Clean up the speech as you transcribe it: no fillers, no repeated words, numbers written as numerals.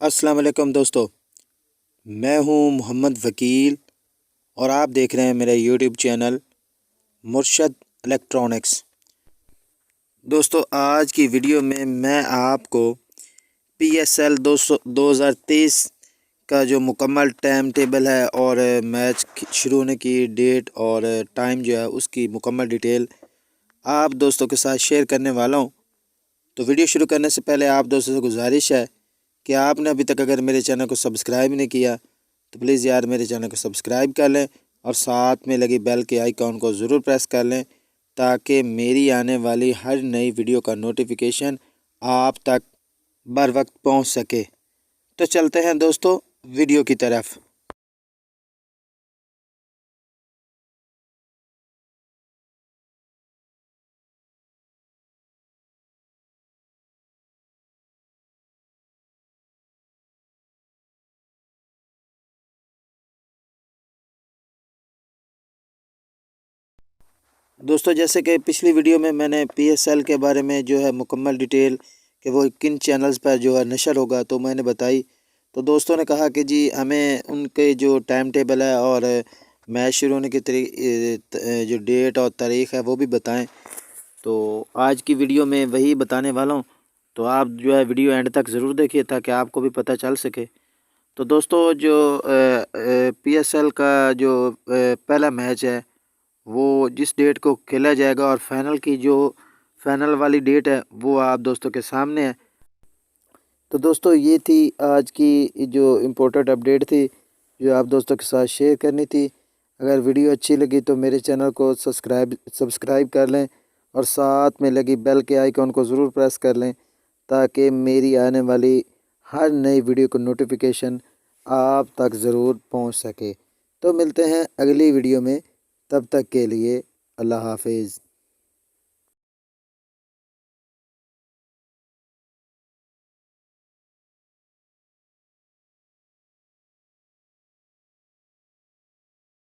السلام علیکم دوستو، میں ہوں محمد وکیل اور آپ دیکھ رہے ہیں میرا یوٹیوب چینل مرشد الیکٹرانکس۔ دوستو آج کی ویڈیو میں آپ کو پی ایس ایل 2023 کا جو مکمل ٹائم ٹیبل ہے اور میچ شروع ہونے کی ڈیٹ اور ٹائم جو ہے اس کی مکمل ڈیٹیل آپ دوستوں کے ساتھ شیئر کرنے والا ہوں۔ تو ویڈیو شروع کرنے سے پہلے آپ دوستوں سے گزارش ہے کہ آپ نے ابھی تک اگر میرے چینل کو سبسکرائب نہیں کیا تو پلیز یار میرے چینل کو سبسکرائب کر لیں اور ساتھ میں لگی بیل کے آئیکن کو ضرور پریس کر لیں تاکہ میری آنے والی ہر نئی ویڈیو کا نوٹیفیکیشن آپ تک بر وقت پہنچ سکے۔ تو چلتے ہیں دوستو ویڈیو کی طرف۔ دوستو جیسے کہ پچھلی ویڈیو میں نے پی ایس ایل کے بارے میں جو ہے مکمل ڈیٹیل کہ وہ کن چینلز پر جو ہے نشر ہوگا تو میں نے بتائی، تو دوستوں نے کہا کہ جی ہمیں ان کے جو ٹائم ٹیبل ہے اور میچ شروع ہونے کی جو ڈیٹ اور تاریخ ہے وہ بھی بتائیں۔ تو آج کی ویڈیو میں وہی بتانے والا ہوں، تو آپ جو ہے ویڈیو اینڈ تک ضرور دیکھیے تاکہ آپ کو بھی پتہ چل سکے۔ تو دوستو جو پی ایس ایل کا جو پہلا میچ ہے وہ جس ڈیٹ کو کھیلا جائے گا اور فائنل والی ڈیٹ ہے وہ آپ دوستوں کے سامنے ہے۔ تو دوستو یہ تھی آج کی جو امپورٹنٹ اپڈیٹ تھی جو آپ دوستوں کے ساتھ شیئر کرنی تھی۔ اگر ویڈیو اچھی لگی تو میرے چینل کو سبسکرائب کر لیں اور ساتھ میں لگی بیل کے آئیکن کو ضرور پریس کر لیں تاکہ میری آنے والی ہر نئی ویڈیو کو نوٹیفیکیشن آپ تک ضرور پہنچ سکے۔ تو ملتے ہیں اگلی ویڈیو میں، تب تک کے لیے اللہ حافظ۔